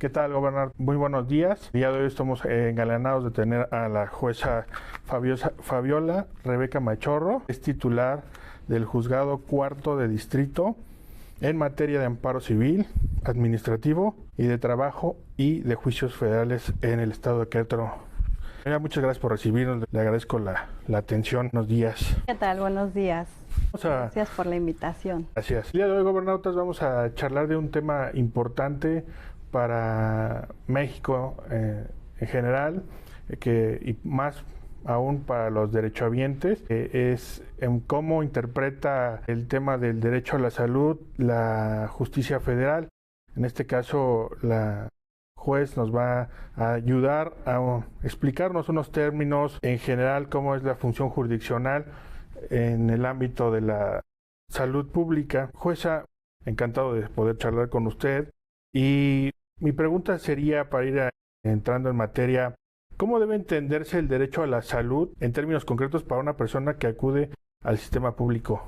¿Qué tal, gobernador? Muy buenos días. El día de hoy estamos engalanados de tener a la jueza Fabiola Rebeca Machorro. Es titular del Juzgado Cuarto de Distrito en materia de amparo civil, administrativo y de trabajo y de juicios federales en el estado de Querétaro. Muchas gracias por recibirnos. Le agradezco la atención. Buenos días. ¿Qué tal? Buenos días. Gracias por la invitación. Gracias. El día de hoy, gobernador, vamos a charlar de un tema importante para México en general, y más aún para los derechohabientes, es en cómo interpreta el tema del derecho a la salud la justicia federal. En este caso, la juez nos va a ayudar a explicarnos unos términos en general, cómo es la función jurisdiccional en el ámbito de la salud pública. Jueza, encantado de poder charlar con usted. Y mi pregunta sería, para ir entrando en materia, ¿cómo debe entenderse el derecho a la salud en términos concretos para una persona que acude al sistema público?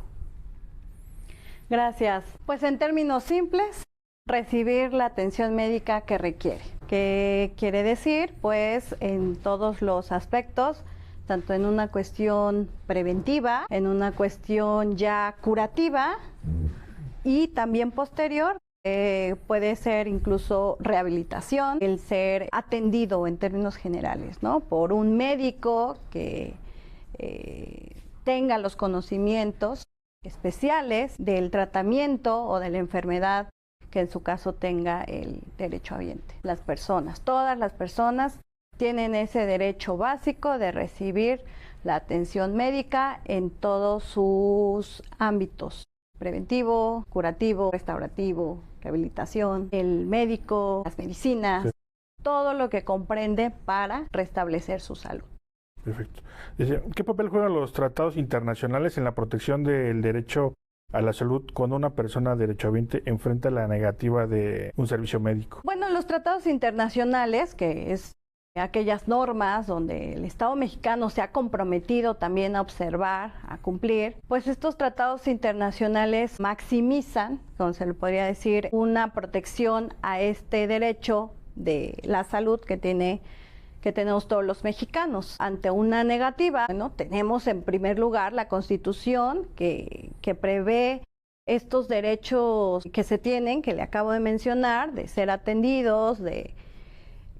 Gracias. Pues en términos simples, recibir la atención médica que requiere. ¿Qué quiere decir? Pues en todos los aspectos, tanto en una cuestión preventiva, en una cuestión ya curativa y también posterior. Puede ser incluso rehabilitación, el ser atendido en términos generales, ¿no? Por un médico que tenga los conocimientos especiales del tratamiento o de la enfermedad que en su caso tenga el derechohabiente. Las personas, todas las personas tienen ese derecho básico de recibir la atención médica en todos sus ámbitos: preventivo, curativo, restaurativo, rehabilitación, el médico, las medicinas, todo lo que comprende para restablecer su salud. Perfecto. ¿Qué papel juegan los tratados internacionales en la protección del derecho a la salud cuando una persona derechohabiente enfrenta la negativa de un servicio médico? Bueno, los tratados internacionales, que es aquellas normas donde el Estado mexicano se ha comprometido también a observar, a cumplir, pues estos tratados internacionales maximizan, como se le podría decir, una protección a este derecho de la salud que tenemos todos los mexicanos. Ante una negativa, bueno, tenemos en primer lugar la Constitución que prevé estos derechos que se tienen, que le acabo de mencionar, de ser atendidos,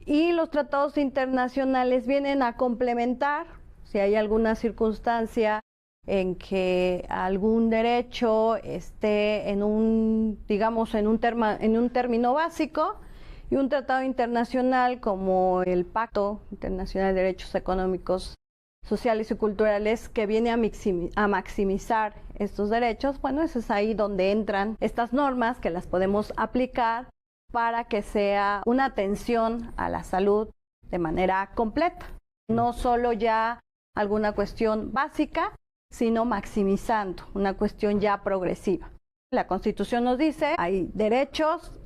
y los tratados internacionales vienen a complementar si hay alguna circunstancia en que algún derecho esté en un término básico, y un tratado internacional como el Pacto Internacional de Derechos Económicos, Sociales y Culturales, que viene a maximizar estos derechos. Bueno, eso es ahí donde entran estas normas, que las podemos aplicar para que sea una atención a la salud de manera completa. No solo ya alguna cuestión básica, sino maximizando una cuestión ya progresiva. La Constitución nos dice, hay derechos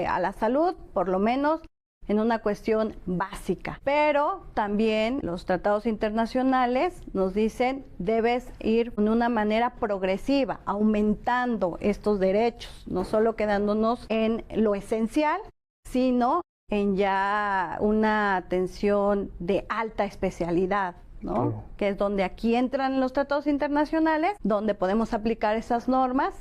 a la salud, por lo menos en una cuestión básica, pero también los tratados internacionales nos dicen, debes ir de una manera progresiva, aumentando estos derechos, no solo quedándonos en lo esencial, sino en ya una atención de alta especialidad, ¿no? Que es donde aquí entran los tratados internacionales, donde podemos aplicar esas normas,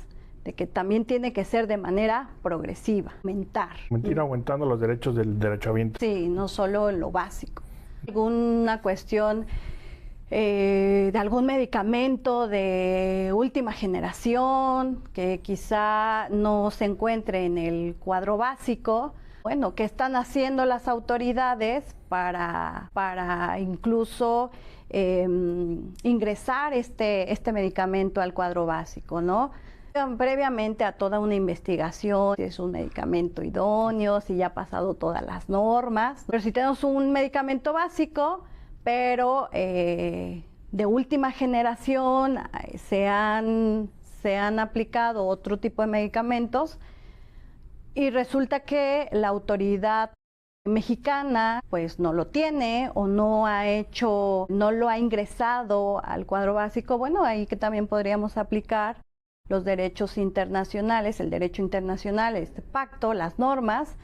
de que también tiene que ser de manera progresiva, aumentar. Ir aumentando los derechos del derechohabiente. Sí, no solo en lo básico. Alguna cuestión de algún medicamento de última generación que quizá no se encuentre en el cuadro básico. Bueno, ¿qué están haciendo las autoridades para incluso ingresar este medicamento al cuadro básico, ¿no? Previamente a toda una investigación, si es un medicamento idóneo, si ya ha pasado todas las normas. Pero si tenemos un medicamento básico, pero de última generación, se han aplicado otro tipo de medicamentos, y resulta que la autoridad mexicana pues no lo tiene o no lo ha ingresado al cuadro básico. Bueno, ahí que también podríamos aplicar los derechos internacionales, el derecho internacional, este pacto, las normas,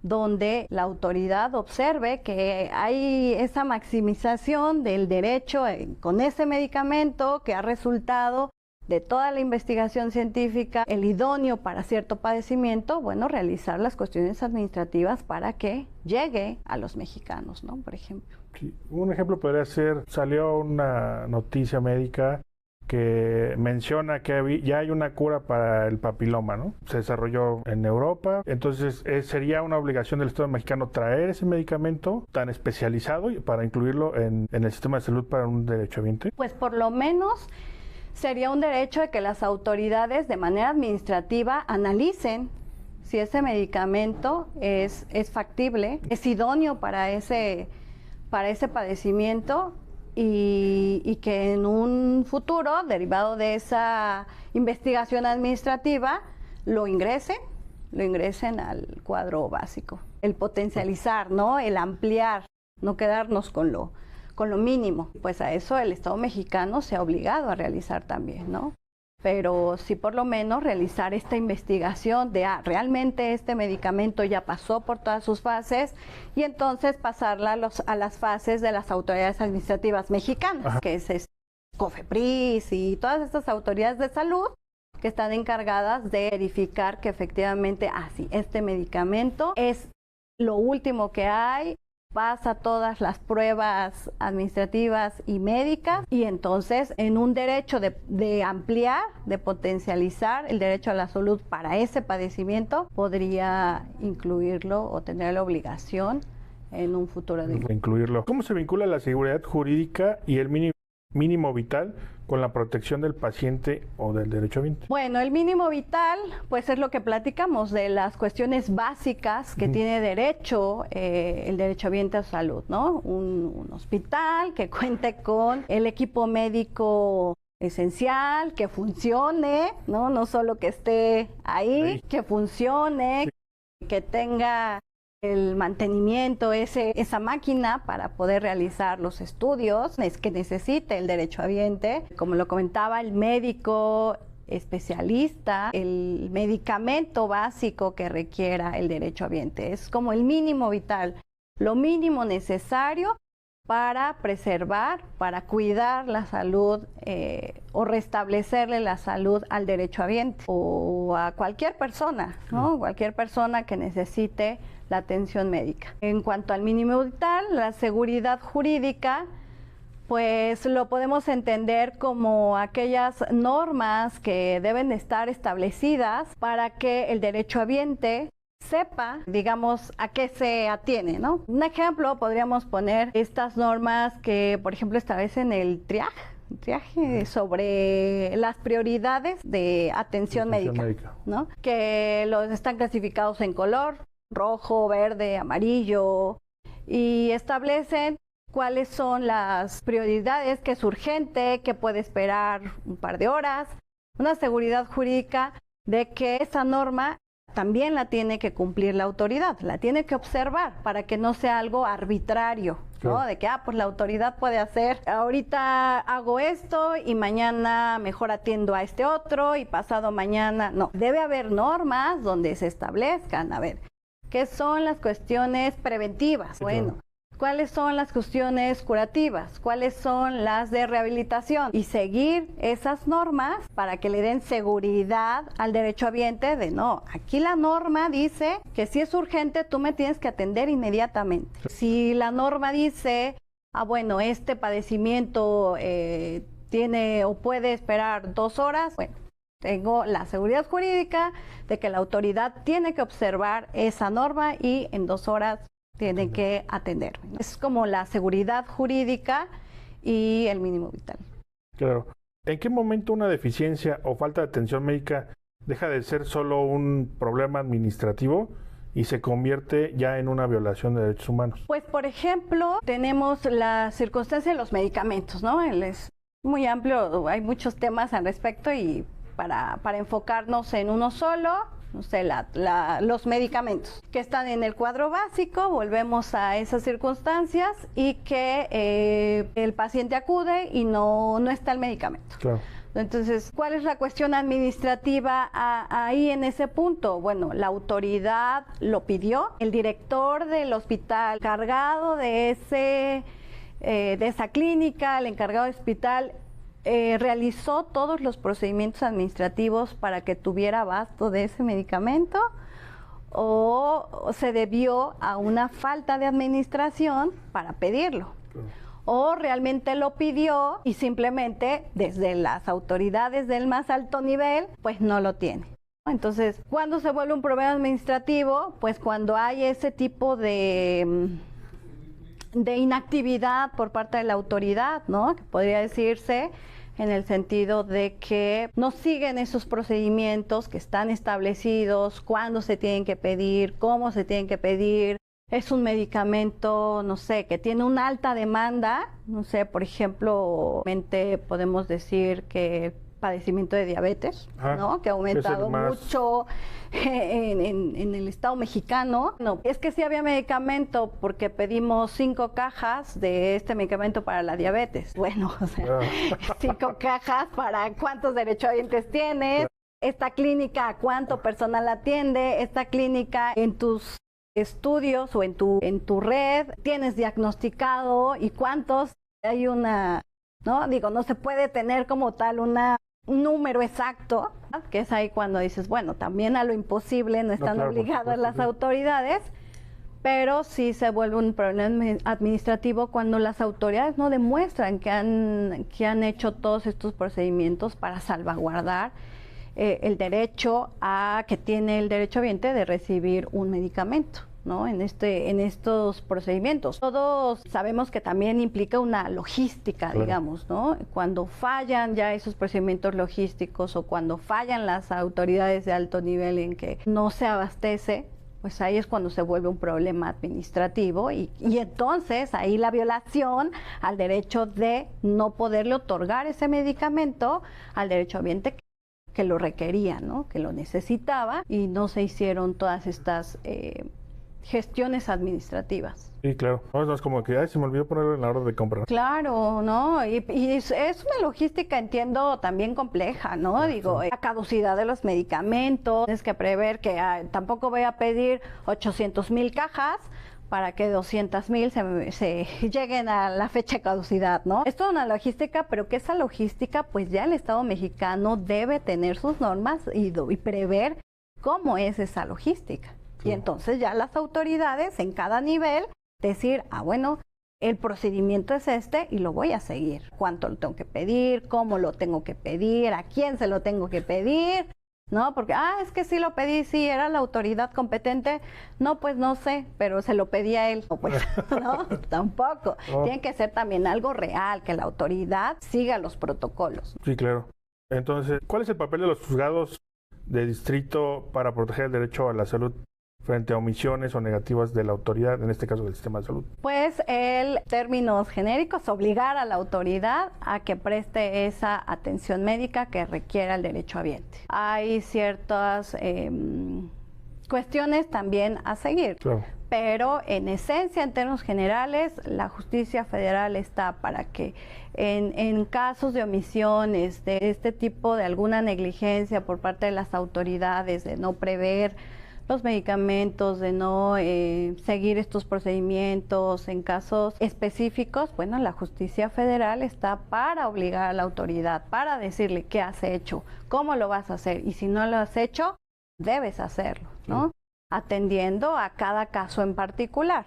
donde la autoridad observe que hay esa maximización del derecho con ese medicamento que ha resultado de toda la investigación científica, el idóneo para cierto padecimiento, bueno, realizar las cuestiones administrativas para que llegue a los mexicanos, ¿no? Por ejemplo. Sí, un ejemplo podría ser, salió una noticia médica que menciona que ya hay una cura para el papiloma, ¿no? Se desarrolló en Europa, entonces sería una obligación del Estado mexicano traer ese medicamento tan especializado para incluirlo en el sistema de salud para un derechohabiente. Pues por lo menos sería un derecho de que las autoridades de manera administrativa analicen si ese medicamento es factible, es idóneo para ese padecimiento y que en un futuro, derivado de esa investigación administrativa, lo ingresen al cuadro básico. El potencializar, ¿no? El ampliar, no quedarnos con lo mínimo. Pues a eso el Estado mexicano se ha obligado a realizar también, ¿no? Pero sí por lo menos realizar esta investigación de realmente este medicamento ya pasó por todas sus fases y entonces pasarla a las fases de las autoridades administrativas mexicanas, ajá, que es COFEPRIS y todas estas autoridades de salud que están encargadas de verificar que efectivamente, sí, este medicamento es lo último que hay, pasa todas las pruebas administrativas y médicas y entonces en un derecho de ampliar, de potencializar el derecho a la salud para ese padecimiento, podría incluirlo o tener la obligación en un futuro de incluirlo. ¿Cómo se vincula la seguridad jurídica y el mínimo vital con la protección del paciente o del derechohabiente? Bueno, el mínimo vital, pues es lo que platicamos de las cuestiones básicas que tiene derecho el derechohabiente a salud, ¿no? Un hospital que cuente con el equipo médico esencial, que funcione, ¿no? No solo que esté ahí. Que funcione, sí, que tenga el mantenimiento, esa máquina para poder realizar los estudios es que necesite el derechohabiente, como lo comentaba, el médico especialista, el medicamento básico que requiera el derechohabiente. Es como el mínimo vital, lo mínimo necesario para preservar, para cuidar la salud o restablecerle la salud al derechohabiente o a cualquier persona, ¿no? Cualquier persona que necesite la atención médica. En cuanto al mínimo vital, la seguridad jurídica, pues lo podemos entender como aquellas normas que deben estar establecidas para que el derechohabiente sepa, digamos, a qué se atiene, ¿no? Un ejemplo, podríamos poner estas normas que, por ejemplo, establecen el triaje sobre las prioridades de atención médica, ¿no? Que los están clasificados en color, rojo, verde, amarillo, y establecen cuáles son las prioridades, qué es urgente, qué puede esperar un par de horas, una seguridad jurídica de que esa norma también la tiene que cumplir la autoridad, la tiene que observar para que no sea algo arbitrario, ¿no? Claro. De que, pues la autoridad puede hacer, ahorita hago esto y mañana mejor atiendo a este otro y pasado mañana, no. Debe haber normas donde se establezcan, a ver, ¿qué son las cuestiones preventivas? Sí, bueno. Claro. ¿Cuáles son las cuestiones curativas? ¿Cuáles son las de rehabilitación? Y seguir esas normas para que le den seguridad al derechohabiente de no, aquí la norma dice que si es urgente tú me tienes que atender inmediatamente. Si la norma dice, bueno, este padecimiento tiene o puede esperar 2 horas, bueno, tengo la seguridad jurídica de que la autoridad tiene que observar esa norma y en 2 horas tiene que atenderme, ¿no? Es como la seguridad jurídica y el mínimo vital. Claro. ¿En qué momento una deficiencia o falta de atención médica deja de ser solo un problema administrativo y se convierte ya en una violación de derechos humanos? Pues, por ejemplo, tenemos la circunstancia de los medicamentos, ¿no? Es muy amplio, hay muchos temas al respecto y para enfocarnos en uno solo, no sé, los medicamentos que están en el cuadro básico, volvemos a esas circunstancias y que el paciente acude y no está el medicamento. Claro. Entonces, ¿cuál es la cuestión administrativa ahí en ese punto? Bueno, la autoridad lo pidió, el director del hospital encargado de esa clínica, el encargado del hospital, realizó todos los procedimientos administrativos para que tuviera abasto de ese medicamento, o se debió a una falta de administración para pedirlo. O realmente lo pidió y simplemente desde las autoridades del más alto nivel, pues no lo tiene. Entonces, ¿cuándo se vuelve un problema administrativo? Pues cuando hay ese tipo de inactividad por parte de la autoridad, ¿no? Que podría decirse en el sentido de que no siguen esos procedimientos que están establecidos, cuándo se tienen que pedir, cómo se tienen que pedir. Es un medicamento, no sé, que tiene una alta demanda, no sé, por ejemplo, podemos decir que el padecimiento de diabetes, ¿no? Que ha aumentado mucho en el estado mexicano. No, es que sí había medicamento porque pedimos 5 cajas de este medicamento para la diabetes. Bueno, o sea, 5 cajas para cuántos derechohabientes tienes, esta clínica, cuánto personal atiende, esta clínica en tus estudios o en tu red tienes diagnosticado y cuántos hay ¿no? Digo, no se puede tener como tal un número exacto, que es ahí cuando dices, bueno, también a lo imposible no están obligadas las autoridades, pero sí se vuelve un problema administrativo cuando las autoridades no demuestran que han hecho todos estos procedimientos para salvaguardar el derecho que tiene el derechohabiente de recibir un medicamento, ¿no? En estos procedimientos. Todos sabemos que también implica una logística, digamos, ¿no? Cuando fallan ya esos procedimientos logísticos o cuando fallan las autoridades de alto nivel en que no se abastece, pues ahí es cuando se vuelve un problema administrativo y entonces ahí la violación al derecho de no poderle otorgar ese medicamento al derechohabiente que lo requería, ¿no? Que lo necesitaba y no se hicieron todas estas gestiones administrativas. Sí, claro. No es como que se me olvidó ponerlo en la orden de compra. Claro, ¿no? Y es una logística, entiendo, también compleja, ¿no? Digo, la caducidad de los medicamentos, tienes que prever que tampoco voy a pedir 800,000 cajas para que 200,000 se lleguen a la fecha de caducidad, ¿no? Es toda una logística, pero que esa logística, pues ya el Estado mexicano debe tener sus normas y prever cómo es esa logística. Sí. Y entonces ya las autoridades en cada nivel decir, bueno, el procedimiento es este y lo voy a seguir. ¿Cuánto lo tengo que pedir? ¿Cómo lo tengo que pedir? ¿A quién se lo tengo que pedir? ¿No? Porque, es que sí lo pedí, sí, era la autoridad competente. No, pues no sé, pero se lo pedí a él. No, pues, no, tampoco. Tiene que ser también algo real, que la autoridad siga los protocolos. Sí, claro. Entonces, ¿cuál es el papel de los juzgados de distrito para proteger el derecho a la salud frente a omisiones o negativas de la autoridad, en este caso del sistema de salud? Pues términos genéricos, obligar a la autoridad a que preste esa atención médica que requiera el derechohabiente. Hay ciertas cuestiones también a seguir, claro. Pero en esencia, en términos generales, la justicia federal está para que en casos de omisiones, de este tipo de alguna negligencia por parte de las autoridades, de no prever los medicamentos, de no seguir estos procedimientos en casos específicos, bueno, la justicia federal está para obligar a la autoridad, para decirle qué has hecho, cómo lo vas a hacer, y si no lo has hecho, debes hacerlo, ¿no? Sí. Atendiendo a cada caso en particular.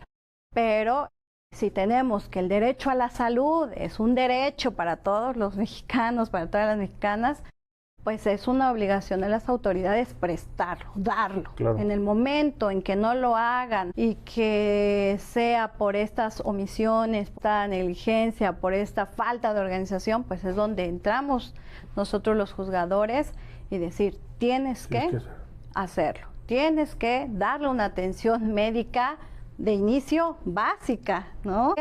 Pero si tenemos que el derecho a la salud es un derecho para todos los mexicanos, para todas las mexicanas, pues es una obligación de las autoridades prestarlo, darlo. Claro. En el momento en que no lo hagan y que sea por estas omisiones, por esta negligencia, por esta falta de organización, pues es donde entramos nosotros los juzgadores y decir, tienes que hacerlo, tienes que darle una atención médica de inicio básica, ¿no?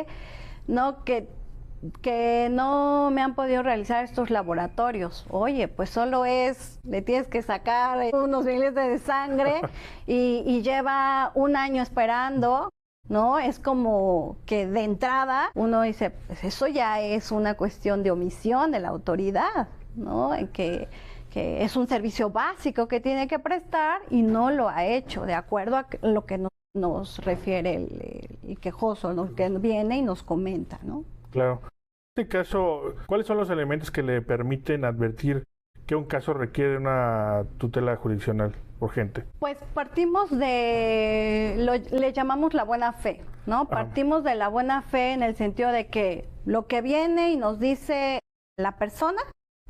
No que no me han podido realizar estos laboratorios. Oye, pues solo le tienes que sacar unos miles de sangre y lleva un año esperando, ¿no? Es como que de entrada uno dice, pues eso ya es una cuestión de omisión de la autoridad, ¿no? En que es un servicio básico que tiene que prestar y no lo ha hecho, de acuerdo a lo que nos refiere el quejoso, ¿no? Que viene y nos comenta, ¿no? Claro. En este caso, ¿cuáles son los elementos que le permiten advertir que un caso requiere una tutela jurisdiccional urgente? Pues partimos le llamamos la buena fe, ¿no? Partimos de la buena fe en el sentido de que lo que viene y nos dice la persona,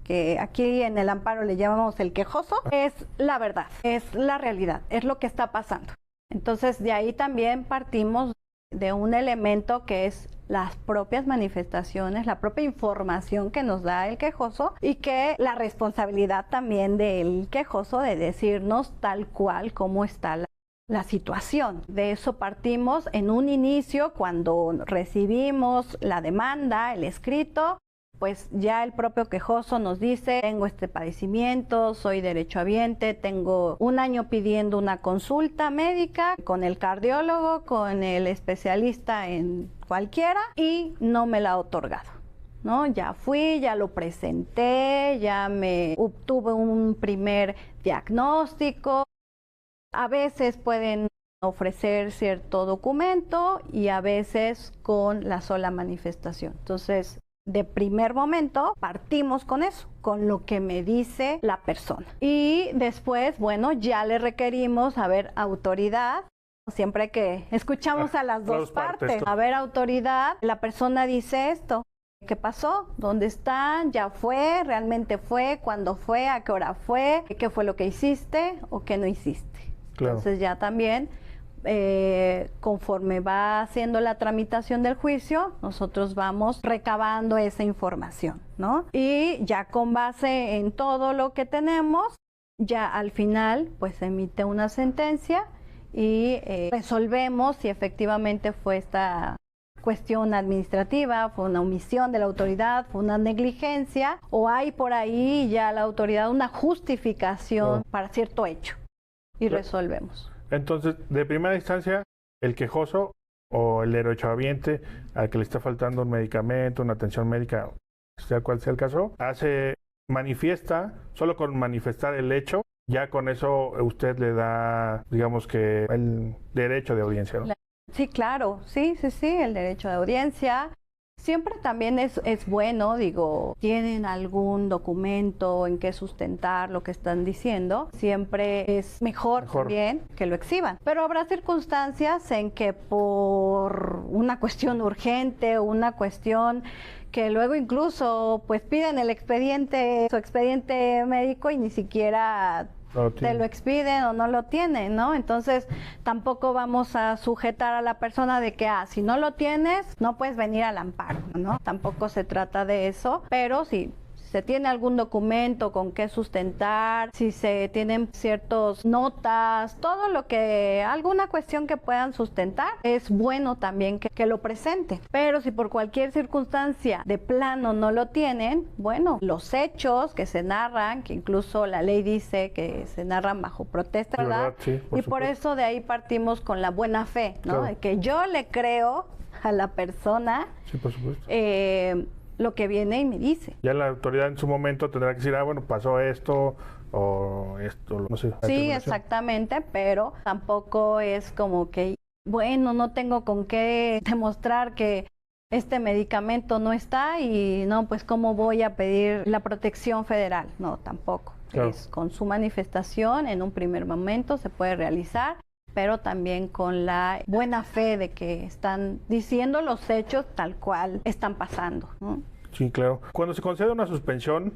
que aquí en el amparo le llamamos el quejoso, es la verdad, es la realidad, es lo que está pasando. Entonces, de ahí también partimos de un elemento que es las propias manifestaciones, la propia información que nos da el quejoso y que la responsabilidad también del quejoso de decirnos tal cual cómo está la situación. De eso partimos en un inicio cuando recibimos la demanda, el escrito. Pues ya el propio quejoso nos dice, tengo este padecimiento, soy derechohabiente, tengo 1 año pidiendo una consulta médica con el cardiólogo, con el especialista en cualquiera y no me la ha otorgado, ¿no? Ya fui, ya lo presenté, ya me obtuve un primer diagnóstico. A veces pueden ofrecer cierto documento y a veces con la sola manifestación. Entonces, de primer momento partimos con eso, con lo que me dice la persona. Y después, bueno, ya le requerimos a ver autoridad. Siempre que escuchamos a las dos partes, a ver autoridad, la persona dice esto. ¿Qué pasó? ¿Dónde están? ¿Ya fue? ¿Realmente fue? ¿Cuándo fue? ¿A qué hora fue? ¿Qué fue lo que hiciste o qué no hiciste? Claro. Entonces ya también conforme va haciendo la tramitación del juicio, nosotros vamos recabando esa información, ¿no? Y ya con base en todo lo que tenemos, ya al final pues se emite una sentencia y resolvemos si efectivamente fue esta cuestión administrativa, fue una omisión de la autoridad, fue una negligencia o hay por ahí ya la autoridad una justificación para cierto hecho y resolvemos. Entonces, de primera instancia, el quejoso o el derechohabiente al que le está faltando un medicamento, una atención médica, sea cual sea el caso, manifiesta, solo con manifestar el hecho, ya con eso usted le da, digamos que, el derecho de audiencia, ¿no? Sí, claro, sí, el derecho de audiencia. Siempre también es bueno, digo, tienen algún documento en que sustentar lo que están diciendo, siempre es mejor también que lo exhiban. Pero habrá circunstancias en que por una cuestión urgente o una cuestión que luego incluso pues piden el expediente, su expediente médico y ni siquiera te lo expiden o no lo tienen, ¿no? Entonces tampoco vamos a sujetar a la persona de que, si no lo tienes, no puedes venir al amparo, ¿no? Tampoco se trata de eso, pero sí, se tiene algún documento con qué sustentar, si se tienen ciertas notas, todo lo que, alguna cuestión que puedan sustentar, es bueno también que lo presenten. Pero si por cualquier circunstancia de plano no lo tienen, bueno, los hechos que se narran, que incluso la ley dice que se narran bajo protesta, ¿verdad? Sí, y por eso de ahí partimos con la buena fe, ¿no? Claro. De que yo le creo a la persona. Sí, por supuesto. Lo que viene y me dice. Ya la autoridad en su momento tendrá que decir, bueno, pasó esto o esto, no sé. Sí, exactamente, pero tampoco es como que, bueno, no tengo con qué demostrar que este medicamento no está y no, pues cómo voy a pedir la protección federal. No, tampoco. Claro. Es con su manifestación, en un primer momento se puede realizar, pero también con la buena fe de que están diciendo los hechos tal cual están pasando, ¿no? Sí, claro. Cuando se concede una suspensión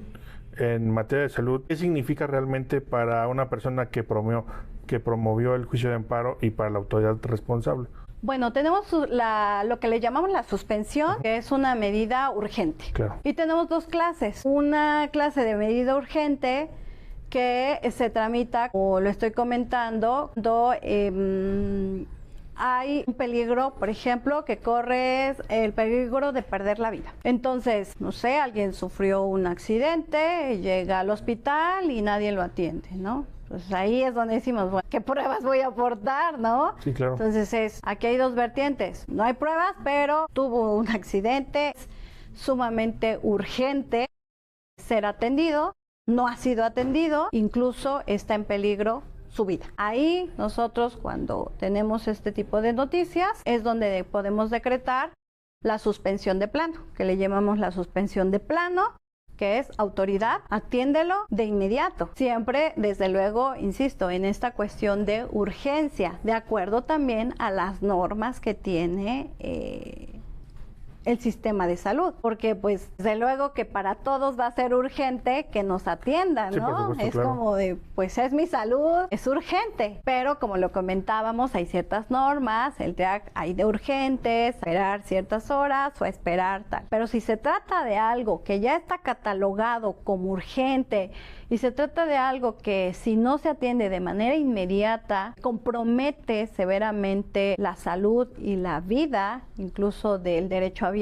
en materia de salud, ¿qué significa realmente para una persona que promovió el juicio de amparo y para la autoridad responsable? Bueno, tenemos lo que le llamamos la suspensión, que es una medida urgente. Claro. Y tenemos 2 clases. Una clase de medida urgente que se tramita, como lo estoy comentando, hay un peligro, por ejemplo, que corres el peligro de perder la vida. Entonces, no sé, alguien sufrió un accidente, llega al hospital y nadie lo atiende, ¿no? Pues ahí es donde decimos, bueno, ¿qué pruebas voy a aportar, no? Sí, claro. Entonces, aquí hay 2 vertientes. No hay pruebas, pero tuvo un accidente, es sumamente urgente. ser atendido, no ha sido atendido, incluso está en peligro su vida. Ahí nosotros, cuando tenemos este tipo de noticias, es donde podemos decretar la suspensión de plano, que le llamamos la suspensión de plano, que es autoridad, atiéndelo de inmediato. Siempre, desde luego, insisto, en esta cuestión de urgencia, de acuerdo también a las normas que tiene el sistema de salud, porque pues desde luego que para todos va a ser urgente que nos atiendan, ¿no? Sí, por supuesto, es claro. como de, pues es mi salud, es urgente, pero como lo comentábamos, hay ciertas normas, el TEAC hay de urgentes, esperar ciertas horas o esperar tal, pero si se trata de algo que ya está catalogado como urgente y se trata de algo que si no se atiende de manera inmediata, compromete severamente la salud y la vida, incluso del derechohabiente,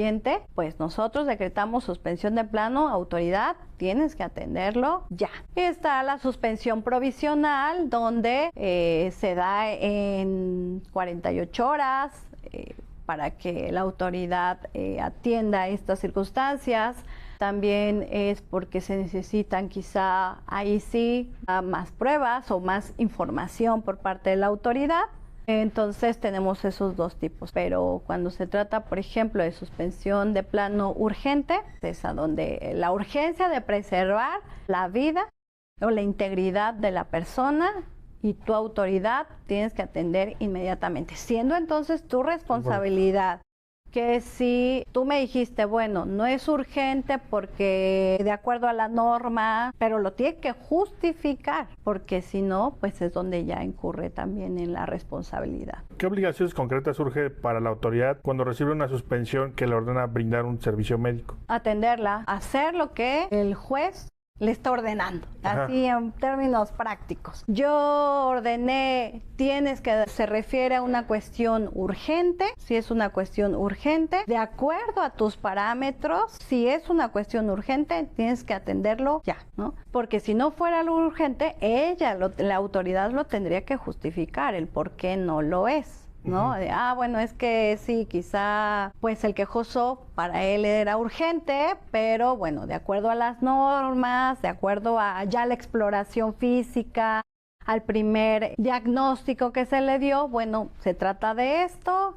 pues nosotros decretamos suspensión de plano, autoridad, tienes que atenderlo ya. Y está la suspensión provisional, donde se da en 48 horas para que la autoridad atienda estas circunstancias. También es porque se necesitan quizá ahí sí más pruebas o más información por parte de la autoridad. Entonces tenemos esos dos tipos, pero cuando se trata, por ejemplo, de suspensión de plano urgente, es a donde la urgencia de preservar la vida o la integridad de la persona y tu autoridad tienes que atender inmediatamente, siendo entonces tu responsabilidad. Que si tú me dijiste, bueno, no es urgente porque de acuerdo a la norma, pero lo tiene que justificar, porque si no, pues es donde ya incurre también en la responsabilidad. ¿Qué obligaciones concretas surge para la autoridad cuando recibe una suspensión que le ordena brindar un servicio médico? Atenderla, hacer lo que el juez le está ordenando, así en términos prácticos. Yo ordené, tienes que, se refiere a una cuestión urgente, si es una cuestión urgente, de acuerdo a tus parámetros, si es una cuestión urgente, tienes que atenderlo ya, ¿no? Porque si no fuera lo urgente, la autoridad lo tendría que justificar, el por qué no lo es. ¿No? De, bueno, es que sí, quizá pues el quejoso para él era urgente, pero bueno, de acuerdo a las normas, de acuerdo a ya la exploración física, al primer diagnóstico que se le dio, bueno, se trata de esto,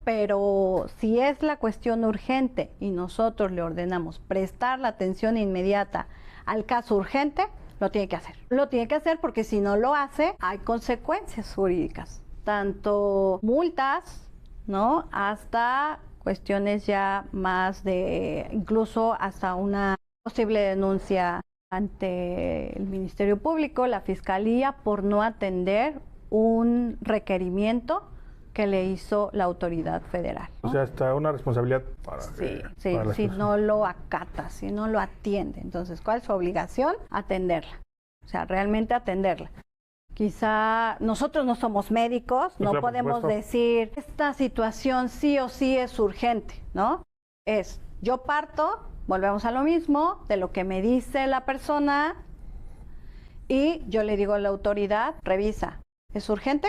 pero si es la cuestión urgente y nosotros le ordenamos prestar la atención inmediata al caso urgente, lo tiene que hacer. Lo tiene que hacer porque si no lo hace, hay consecuencias jurídicas. Tanto multas, ¿no? Hasta cuestiones ya más de, incluso hasta una posible denuncia ante el Ministerio Público, la Fiscalía, por no atender un requerimiento que le hizo la autoridad federal, ¿no? O sea, hasta una responsabilidad para si no lo acata, si no lo atiende. Entonces, ¿cuál es su obligación? Atenderla. O sea, realmente atenderla. Quizá nosotros no somos médicos, no podemos decir, esta situación sí o sí es urgente, ¿no? Yo parto, volvemos a lo mismo, de lo que me dice la persona y yo le digo a la autoridad, revisa, ¿es urgente?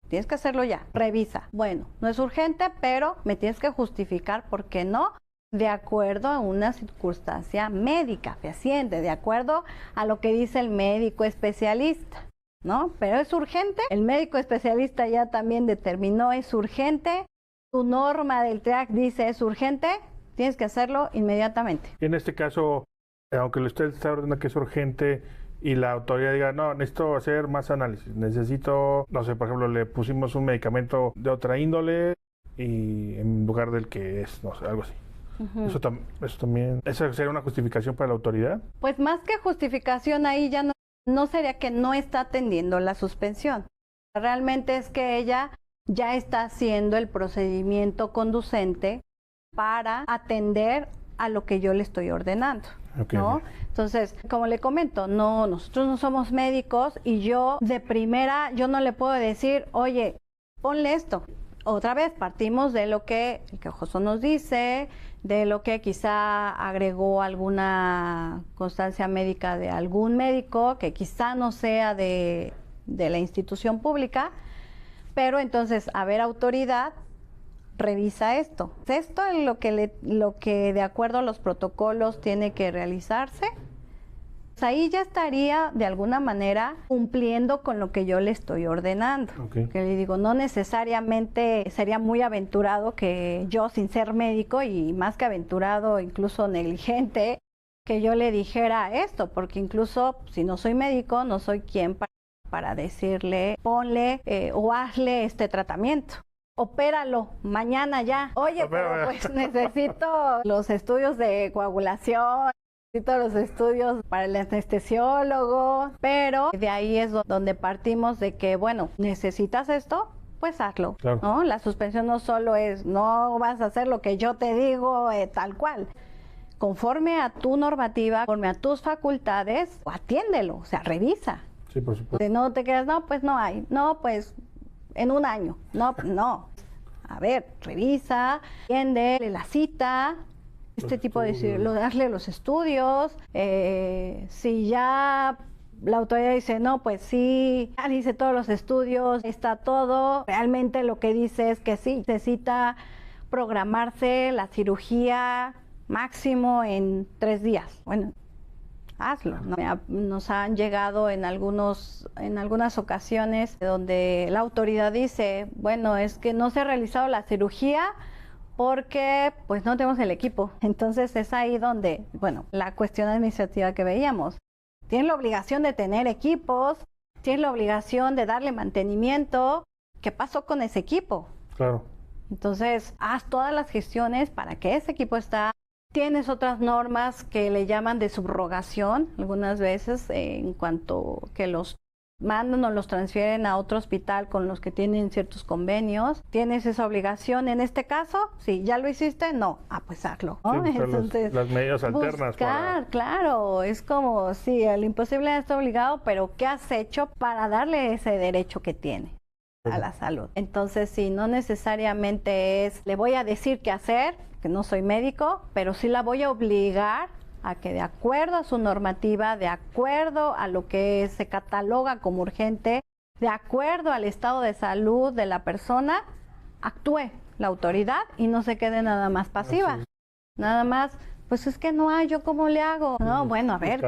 Tienes que hacerlo ya, revisa. Bueno, no es urgente, pero me tienes que justificar por qué no, de acuerdo a una circunstancia médica fehaciente, de acuerdo a lo que dice el médico especialista. ¿No? Pero es urgente, el médico especialista ya también determinó es urgente, tu norma del TEAC dice es urgente, tienes que hacerlo inmediatamente. En este caso, aunque usted está ordenando que es urgente y la autoridad diga, no, necesito hacer más análisis, necesito, no sé, por ejemplo, le pusimos un medicamento de otra índole y en lugar del que es, no sé, algo así. Eso también, ¿esa sería una justificación para la autoridad? Pues más que justificación ahí ya no sería que no está atendiendo la suspensión. Realmente es que ella ya está haciendo el procedimiento conducente para atender a lo que yo le estoy ordenando, ¿no? Entonces, como le comento, nosotros no somos médicos y yo de primera, yo no le puedo decir, oye, ponle esto. Otra vez partimos de lo que el quejoso nos dice, de lo que quizá agregó alguna constancia médica de algún médico, que quizá no sea de la institución pública, pero entonces, a ver, autoridad, revisa esto. Esto es lo que de acuerdo a los protocolos tiene que realizarse. Pues ahí ya estaría de alguna manera cumpliendo con lo que yo le estoy ordenando. Okay. Que le digo, no necesariamente sería muy aventurado que yo, sin ser médico, y más que aventurado, incluso negligente, que yo le dijera esto, porque incluso si no soy médico, no soy quien para decirle, ponle o hazle este tratamiento. Opéralo mañana ya. Oye, pero pues necesito los estudios de coagulación, necesito los estudios para el anestesiólogo, pero de ahí es donde partimos de que, bueno, necesitas esto, pues hazlo, claro, ¿no? La suspensión no solo es, no vas a hacer lo que yo te digo tal cual. Conforme a tu normativa, conforme a tus facultades, atiéndelo, o sea, revisa. Sí, por supuesto. No te quedas, no, pues no hay, no, pues en un año, no. A ver, revisa, atiende la cita, tipo de, darle los estudios, si ya la autoridad dice, no, pues sí, ya hice todos los estudios, está todo, realmente lo que dice es que sí, necesita programarse la cirugía máximo en 3 días. Bueno, hazlo, ¿no? Nos han llegado en algunas ocasiones donde la autoridad dice, bueno, es que no se ha realizado la cirugía porque pues no tenemos el equipo. Entonces es ahí donde, bueno, la cuestión administrativa que veíamos. Tienes la obligación de tener equipos, tienes la obligación de darle mantenimiento. ¿Qué pasó con ese equipo? Claro. Entonces, haz todas las gestiones para que ese equipo está. Tienes otras normas que le llaman de subrogación, algunas veces, en cuanto que los mandan o los transfieren a otro hospital con los que tienen ciertos convenios. Tienes esa obligación. En este caso, sí, ¿ya lo hiciste? No. Pues hazlo, ¿no? Sí, entonces, las medidas alternas. Claro, es como, sí, el imposible está obligado, pero ¿qué has hecho para darle ese derecho que tiene a la salud? Entonces, sí, no necesariamente es, le voy a decir qué hacer, que no soy médico, pero sí la voy a obligar a que de acuerdo a su normativa, de acuerdo a lo que se cataloga como urgente, de acuerdo al estado de salud de la persona, actúe la autoridad y no se quede nada más pasiva. Nada más, pues es que no hay, ¿yo cómo le hago? No, bueno, a ver,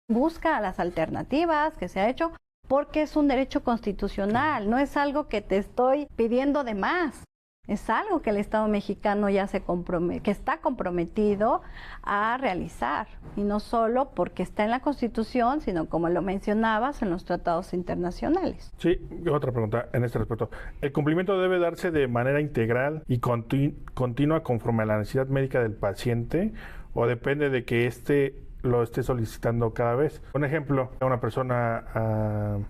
busca las alternativas que se ha hecho, porque es un derecho constitucional, no es algo que te estoy pidiendo de más. Es algo que el Estado mexicano ya que está comprometido a realizar, y no solo porque está en la Constitución, sino como lo mencionabas, en los tratados internacionales. Sí, otra pregunta en este respecto. ¿El cumplimiento debe darse de manera integral y continua conforme a la necesidad médica del paciente, o depende de que lo esté solicitando cada vez? Un ejemplo, a una persona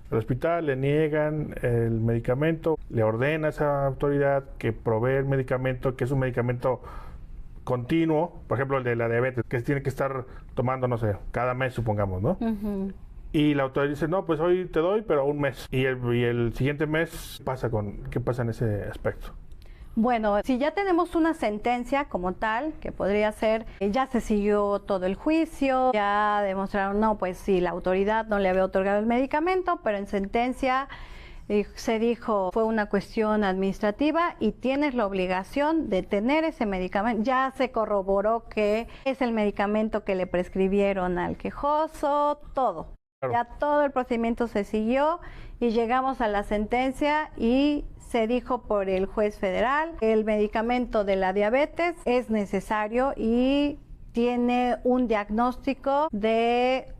al hospital le niegan el medicamento, le ordena a esa autoridad que provee el medicamento, que es un medicamento continuo, por ejemplo el de la diabetes, que se tiene que estar tomando, no sé, cada mes, supongamos, ¿no? Uh-huh. Y la autoridad dice, no, pues hoy te doy, pero un mes. Y el siguiente mes, ¿qué pasa en ese aspecto? Bueno, si ya tenemos una sentencia como tal, que podría ser, ya se siguió todo el juicio, ya demostraron, no, pues sí, la autoridad no le había otorgado el medicamento, pero en sentencia se dijo, fue una cuestión administrativa y tienes la obligación de tener ese medicamento. Ya se corroboró que es el medicamento que le prescribieron al quejoso, todo. Claro. Ya todo el procedimiento se siguió y llegamos a la sentencia y se dijo por el juez federal que el medicamento de la diabetes es necesario y tiene un diagnóstico de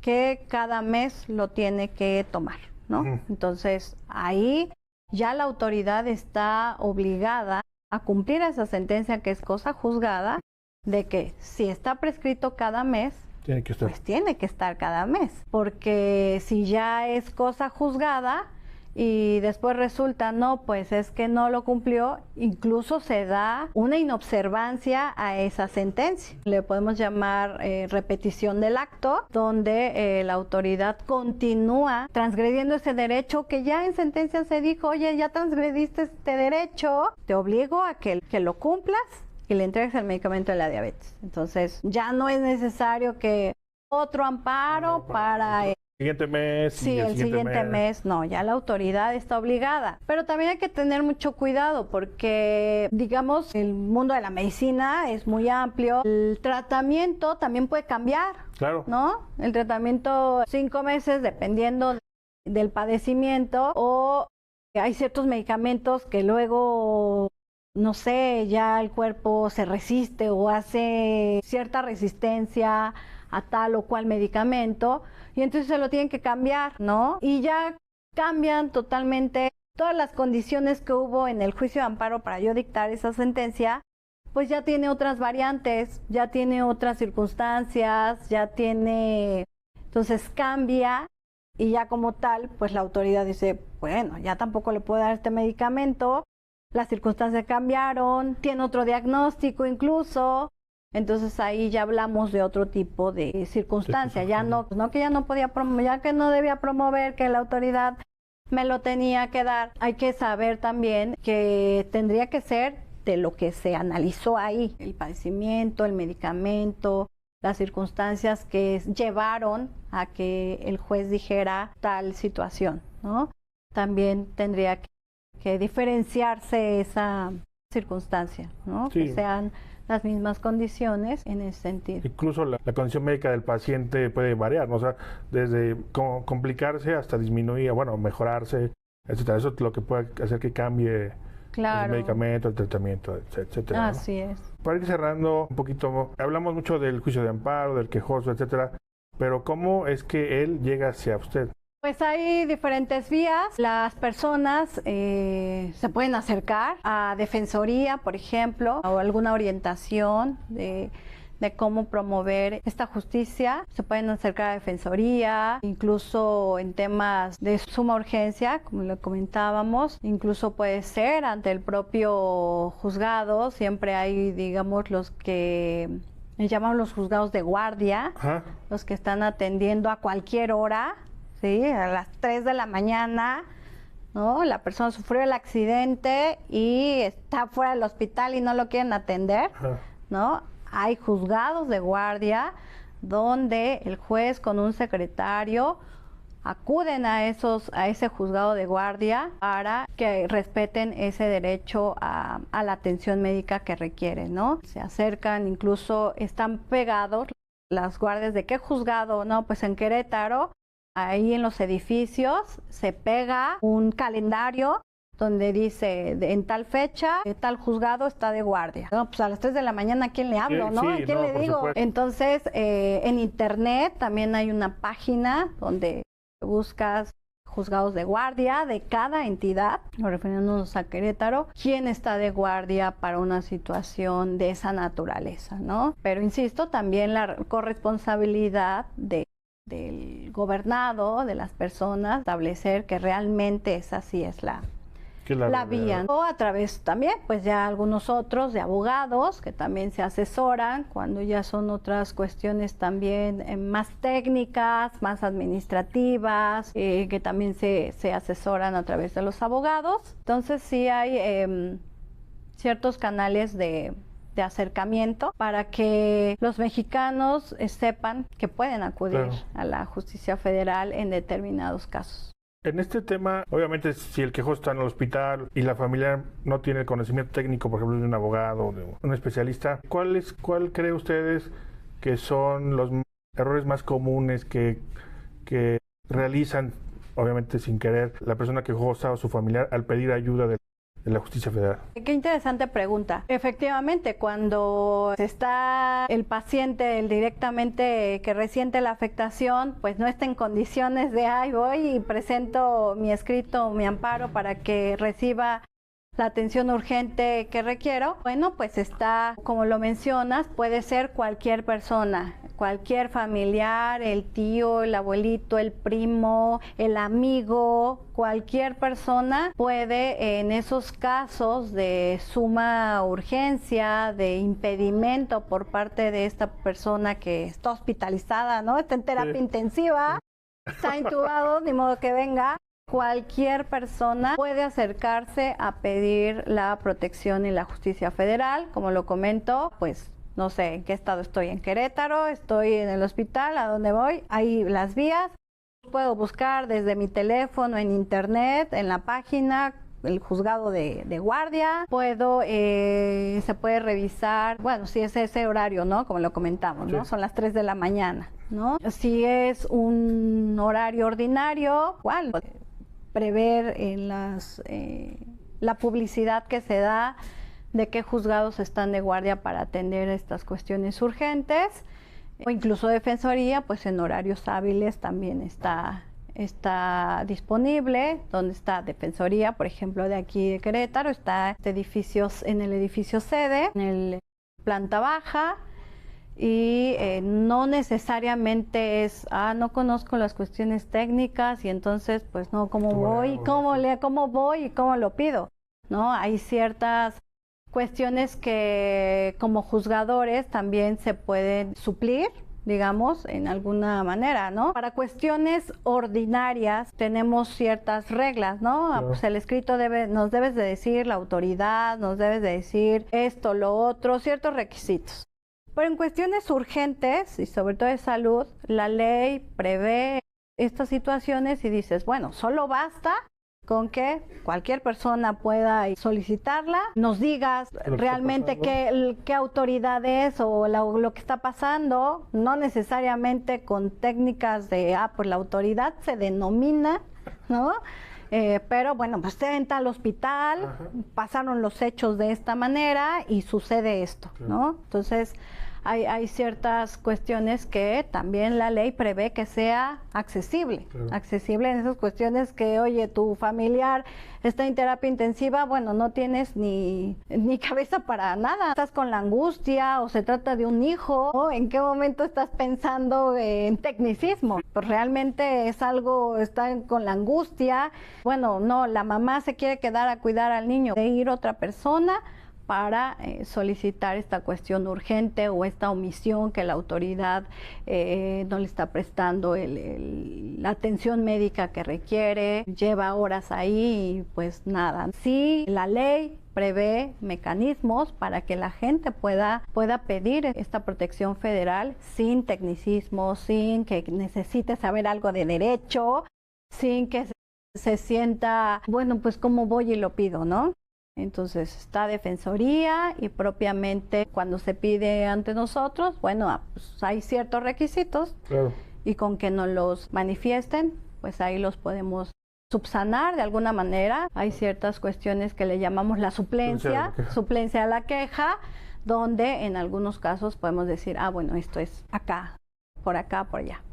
que cada mes lo tiene que tomar, ¿no? Uh-huh. Entonces, ahí ya la autoridad está obligada a cumplir esa sentencia, que es cosa juzgada, de que si está prescrito cada mes, pues tiene que estar cada mes, porque si ya es cosa juzgada y después resulta, no, pues es que no lo cumplió, incluso se da una inobservancia a esa sentencia. Le podemos llamar repetición del acto, donde la autoridad continúa transgrediendo ese derecho que ya en sentencia se dijo, oye, ya transgrediste este derecho, te obligo a que lo cumplas y le entregues el medicamento de la diabetes. Entonces, ya no es necesario que otro amparo para Siguiente mes. Sí, el siguiente mes no, ya la autoridad está obligada. Pero también hay que tener mucho cuidado porque, digamos, el mundo de la medicina es muy amplio. El tratamiento también puede cambiar, claro, ¿no? El tratamiento 5 meses dependiendo del padecimiento, o hay ciertos medicamentos que luego, no sé, ya el cuerpo se resiste o hace cierta resistencia a tal o cual medicamento y entonces se lo tienen que cambiar, ¿no? Y ya cambian totalmente todas las condiciones que hubo en el juicio de amparo para yo dictar esa sentencia, pues ya tiene otras variantes, ya tiene otras circunstancias, ya tiene, entonces cambia. Y ya como tal, pues la autoridad dice, bueno, ya tampoco le puedo dar este medicamento, las circunstancias cambiaron, tiene otro diagnóstico incluso, entonces ahí ya hablamos de otro tipo de circunstancia, ya no que ya no podía promover, ya que no debía promover, que la autoridad me lo tenía que dar. Hay que saber también que tendría que ser de lo que se analizó ahí, el padecimiento, el medicamento, las circunstancias que llevaron a que el juez dijera tal situación, ¿no? También tendría que diferenciarse esa circunstancia, ¿no? Sí. Que sean las mismas condiciones en ese sentido. Incluso la condición médica del paciente puede variar, ¿no? O sea, desde complicarse hasta disminuir, bueno, mejorarse, etcétera. Eso es lo que puede hacer que cambie claro. el medicamento, el tratamiento, etcétera. Así ¿no? es. Para ir cerrando un poquito, hablamos mucho del juicio de amparo, del quejoso, etcétera, pero ¿cómo es que él llega hacia usted? Pues hay diferentes vías. Las personas se pueden acercar a Defensoría, por ejemplo, o alguna orientación de cómo promover esta justicia. Se pueden acercar a Defensoría, incluso en temas de suma urgencia, como lo comentábamos. Incluso puede ser ante el propio juzgado. Siempre hay, digamos, los que le llaman los juzgados de guardia, Ajá. los que están atendiendo a cualquier hora. Sí, a las 3 de la mañana, ¿no? La persona sufrió el accidente y está fuera del hospital y no lo quieren atender, ¿no? Hay juzgados de guardia donde el juez con un secretario acuden a ese juzgado de guardia para que respeten ese derecho a la atención médica que requieren, ¿no? Se acercan, incluso están pegados las guardias de qué juzgado, no, pues en Querétaro. Ahí en los edificios se pega un calendario donde dice en tal fecha, tal juzgado está de guardia. No, pues a las 3 de la mañana, ¿a quién le hablo? Sí, ¿no? sí, ¿A quién le digo? supuesto. Entonces, en internet también hay una página donde buscas juzgados de guardia de cada entidad, refiriéndonos a Querétaro, quién está de guardia para una situación de esa naturaleza, ¿no? Pero insisto, también la corresponsabilidad del gobernado, de las personas, establecer que realmente esa sí es la vía. O a través también, pues ya algunos otros de abogados que también se asesoran cuando ya son otras cuestiones también más técnicas, más administrativas, que también se asesoran a través de los abogados. Entonces sí hay ciertos canales de acercamiento para que los mexicanos sepan que pueden acudir a la justicia federal en determinados casos. En este tema, obviamente, si el quejoso está en el hospital y la familia no tiene el conocimiento técnico, por ejemplo, de un abogado o de un especialista, ¿cuál cree ustedes que son los errores más comunes que realizan, obviamente sin querer, la persona quejosa o su familiar al pedir ayuda de la justicia federal? Qué interesante pregunta. Efectivamente, cuando está el paciente directamente que resiente la afectación, pues no está en condiciones de, voy y presento mi escrito, mi amparo para que reciba la atención urgente que requiero. Bueno, pues está, como lo mencionas, puede ser cualquier persona, cualquier familiar, el tío, el abuelito, el primo, el amigo, cualquier persona puede, en esos casos de suma urgencia, de impedimento por parte de esta persona que está hospitalizada, ¿no? Está en terapia intensiva, está intubado, ni modo que venga. Cualquier persona puede acercarse a pedir la protección y la justicia federal. Como lo comento, pues no sé en qué estado estoy, en Querétaro, estoy en el hospital, ¿a dónde voy? Hay las vías. Puedo buscar desde mi teléfono, en internet, en la página, el juzgado de guardia. Se puede revisar, bueno, si es ese horario, ¿no? Como lo comentamos, ¿no? Son las 3 de la mañana, ¿no? Si es un horario ordinario, igual, prever en la publicidad que se da de qué juzgados están de guardia para atender estas cuestiones urgentes, o incluso Defensoría, pues en horarios hábiles también está disponible. Donde está Defensoría, por ejemplo, de aquí de Querétaro, está en el edificio sede, en el planta baja, y no necesariamente es, no conozco las cuestiones técnicas y entonces pues no, ¿cómo voy? ¿Cómo voy y cómo lo pido? ¿No? Hay ciertas cuestiones que como juzgadores también se pueden suplir, digamos, en alguna manera, ¿no? Para cuestiones ordinarias tenemos ciertas reglas, ¿no? Claro. Pues el escrito nos debes de decir la autoridad, nos debes de decir esto, lo otro, ciertos requisitos. Pero en cuestiones urgentes y sobre todo de salud, la ley prevé estas situaciones y dices, bueno, solo basta con que cualquier persona pueda solicitarla, nos digas realmente qué autoridad es o lo que está pasando, no necesariamente con técnicas de, pues la autoridad se denomina, ¿no? Pero bueno, pues se entra al hospital, pasaron los hechos de esta manera y sucede esto, ¿no? Entonces, hay ciertas cuestiones que también la ley prevé que sea accesible, accesible en esas cuestiones que, oye, tu familiar está en terapia intensiva, bueno, no tienes ni cabeza para nada, estás con la angustia o se trata de un hijo, ¿no? ¿En qué momento estás pensando en tecnicismo? Pues realmente es algo, está con la angustia, bueno, no, la mamá se quiere quedar a cuidar al niño, de ir otra persona para solicitar esta cuestión urgente o esta omisión que la autoridad no le está prestando la atención médica que requiere, lleva horas ahí y pues nada. Sí, la ley prevé mecanismos para que la gente pueda pedir esta protección federal sin tecnicismo, sin que necesite saber algo de derecho, sin que se sienta, bueno, pues cómo voy y lo pido, ¿no? Entonces está Defensoría y propiamente cuando se pide ante nosotros, bueno, pues hay ciertos requisitos y con que nos los manifiesten, pues ahí los podemos subsanar de alguna manera. Hay ciertas cuestiones que le llamamos la suplencia a la queja, donde en algunos casos podemos decir, bueno, esto es acá, por allá.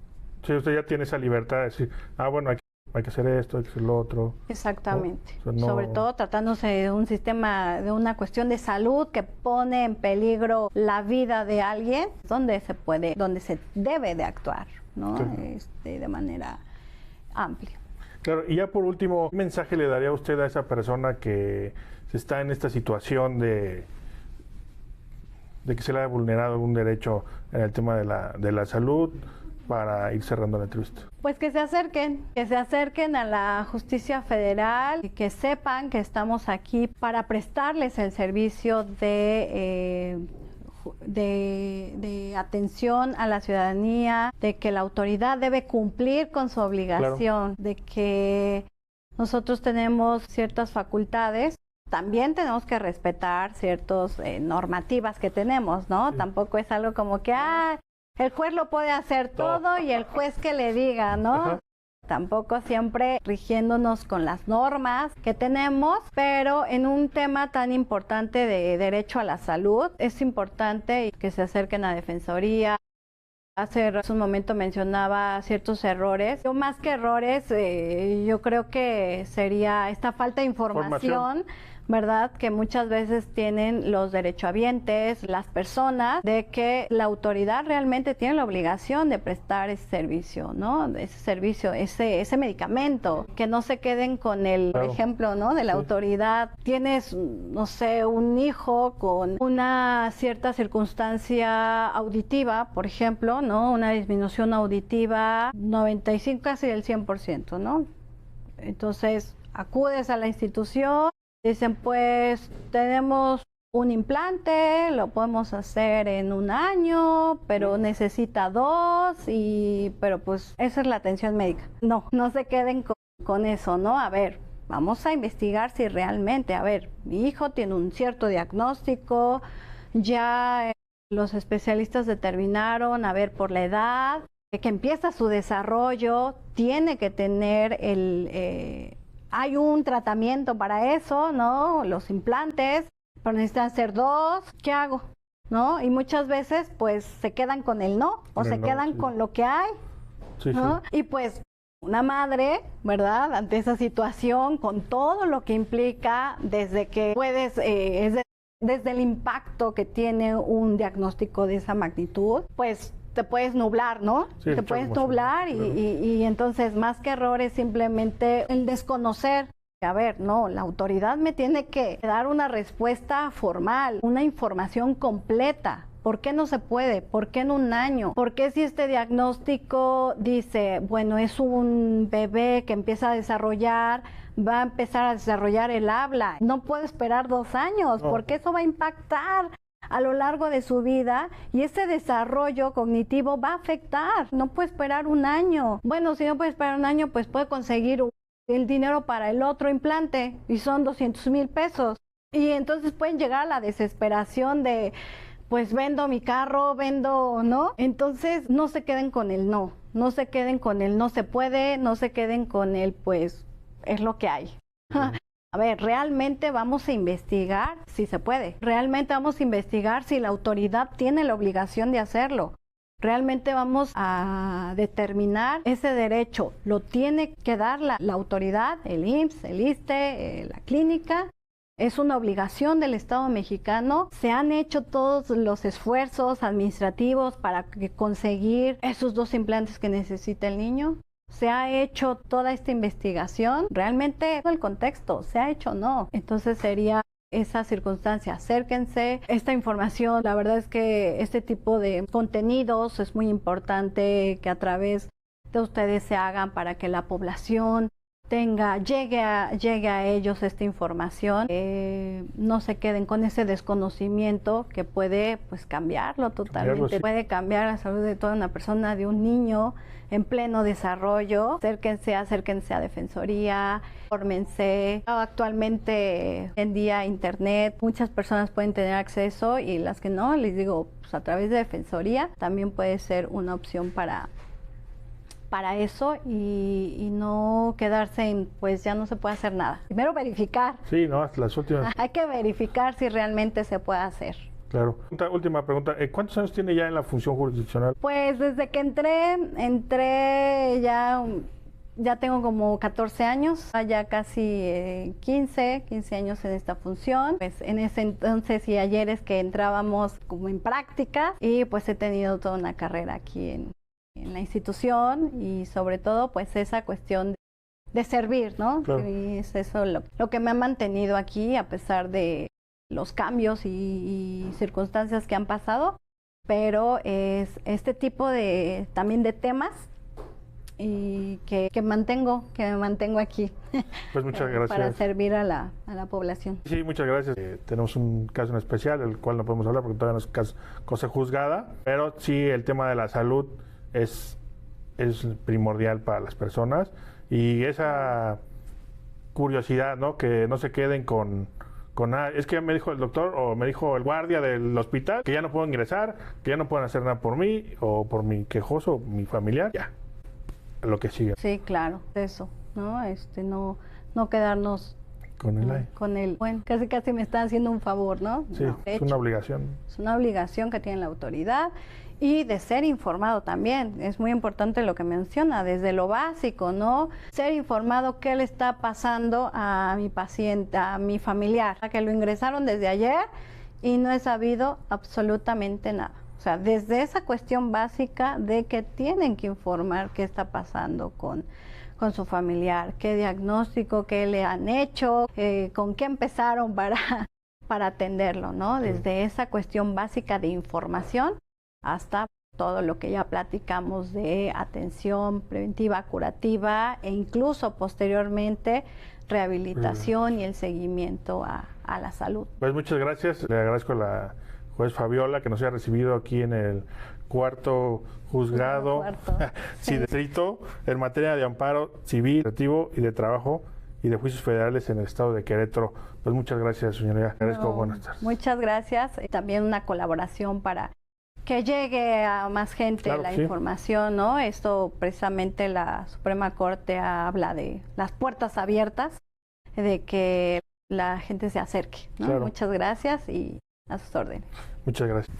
Sí, usted ya tiene esa libertad de decir, bueno, hay que hacer esto, hay que hacer lo otro. Exactamente. ¿No? O sea, sobre todo tratándose de un sistema, de una cuestión de salud que pone en peligro la vida de alguien, donde se debe de actuar, ¿no? De manera amplia. Claro, y ya por último, ¿qué mensaje le daría usted a esa persona que está en esta situación de que se le ha vulnerado un derecho en el tema de la salud, para ir cerrando la entrevista? Pues que se acerquen a la justicia federal y que sepan que estamos aquí para prestarles el servicio de atención a la ciudadanía, de que la autoridad debe cumplir con su obligación, de que nosotros tenemos ciertas facultades. También tenemos que respetar ciertas normativas que tenemos, ¿no? Tampoco es algo como que, el juez lo puede hacer todo y el juez que le diga, ¿no? Tampoco siempre rigiéndonos con las normas que tenemos, pero en un tema tan importante de derecho a la salud, es importante que se acerquen a Defensoría. Hace un momento mencionaba ciertos errores. Yo más que errores, yo creo que sería esta falta de información, ¿verdad? Que muchas veces tienen los derechohabientes, las personas, de que la autoridad realmente tiene la obligación de prestar ese servicio, ¿no? Ese servicio, ese medicamento, que no se queden con por ejemplo, ¿no? De la autoridad. Tienes, no sé, un hijo con una cierta circunstancia auditiva, por ejemplo, ¿no? Una disminución auditiva 95, casi del 100%, ¿no? Entonces, acudes a la institución. Dicen, pues tenemos un implante, lo podemos hacer en 1 año, pero necesita 2, pero pues esa es la atención médica. No se queden con eso, ¿no? A ver, vamos a investigar si realmente, a ver, mi hijo tiene un cierto diagnóstico, ya los especialistas determinaron, a ver, por la edad, que empieza su desarrollo, tiene que tener hay un tratamiento para eso, ¿no? Los implantes, pero necesitan ser 2, ¿qué hago? ¿No? Y muchas veces pues se quedan con el no, o se quedan con lo que hay, ¿no? Y pues una madre, ¿verdad? Ante esa situación, con todo lo que implica, desde que puedes, desde el impacto que tiene un diagnóstico de esa magnitud, pues te puedes nublar, ¿no? Sí, te puedes nublar y entonces más que error es simplemente el desconocer. A ver, no, la autoridad me tiene que dar una respuesta formal, una información completa. ¿Por qué no se puede? ¿Por qué en 1 año? ¿Por qué si este diagnóstico dice, bueno, es un bebé que empieza a desarrollar, va a empezar a desarrollar el habla? No puede esperar 2 años, porque eso va a impactar a lo largo de su vida y ese desarrollo cognitivo va a afectar. No puede esperar 1 año. Bueno, si no puede esperar 1 año, pues puede conseguir el dinero para el otro implante y son 200,000 pesos. Y entonces pueden llegar a la desesperación de, pues vendo mi carro, ¿no? Entonces no se queden con el no se queden con el no se puede, no se queden con el pues es lo que hay. A ver, realmente vamos a investigar si se puede. Realmente vamos a investigar si la autoridad tiene la obligación de hacerlo. Realmente vamos a determinar ese derecho. Lo tiene que dar la autoridad, el IMSS, el ISSSTE, la clínica. Es una obligación del Estado mexicano. Se han hecho todos los esfuerzos administrativos para conseguir esos 2 implantes que necesita el niño. Se ha hecho toda esta investigación. Realmente el contexto, ¿se ha hecho o no? Entonces sería esa circunstancia, acérquense. Esta información, la verdad es que este tipo de contenidos es muy importante que a través de ustedes se hagan para que la población llegue a ellos esta información, no se queden con ese desconocimiento que puede pues cambiarlo totalmente, puede cambiar la salud de toda una persona, de un niño en pleno desarrollo. Acérquense a Defensoría, fórmense. Actualmente en día internet, muchas personas pueden tener acceso y las que no, les digo, pues a través de Defensoría también puede ser una opción para eso y no quedarse en pues ya no se puede hacer nada. Primero verificar. Sí, no, hasta las últimas. Hay que verificar si realmente se puede hacer. Claro. Última pregunta, ¿cuántos años tiene ya en la función jurisdiccional? Pues desde que entré ya tengo como 14 años, ya casi 15 años en esta función. Pues en ese entonces y ayer es que entrábamos como en práctica y pues he tenido toda una carrera aquí en la institución y sobre todo pues esa cuestión de servir, ¿no? Claro. Y es eso lo que me ha mantenido aquí a pesar de los cambios y circunstancias que han pasado, pero es este tipo también de temas y que me mantengo aquí. Pues muchas gracias. Para servir a la población. Sí, muchas gracias. Tenemos un caso en especial, el cual no podemos hablar porque todavía no es cosa juzgada, pero sí el tema de la salud es primordial para las personas y esa curiosidad, ¿no? Que no se queden con nada. Es que ya me dijo el doctor o me dijo el guardia del hospital que ya no puedo ingresar, que ya no pueden hacer nada por mí o por mi quejoso, mi familiar. Ya, lo que sigue. Sí, claro, eso, ¿no? No quedarnos con el bueno, casi me están haciendo un favor, ¿no? Sí, no, es una obligación. Es una obligación que tiene la autoridad y de ser informado también. Es muy importante lo que menciona, desde lo básico, ¿no? Ser informado qué le está pasando a mi paciente, a mi familiar, a que lo ingresaron desde ayer y no he sabido absolutamente nada. O sea, desde esa cuestión básica de que tienen que informar qué está pasando con su familiar, qué diagnóstico, qué le han hecho, con qué empezaron para atenderlo, ¿no? Desde esa cuestión básica de información hasta todo lo que ya platicamos de atención preventiva, curativa e incluso posteriormente rehabilitación y el seguimiento a a la salud. Pues muchas gracias, le agradezco a la juez Fabiola que nos haya recibido aquí en el cuarto juzgado sí, distrito en materia de amparo civil, administrativo y de trabajo y de juicios federales en el estado de Querétaro. Pues muchas gracias, señoría. Agradezco, buenas tardes. Muchas gracias. También una colaboración para que llegue a más gente claro, la sí. información, ¿no? Esto precisamente la Suprema Corte habla de las puertas abiertas, de que la gente se acerque, ¿no? Claro. Muchas gracias y a sus órdenes. Muchas gracias.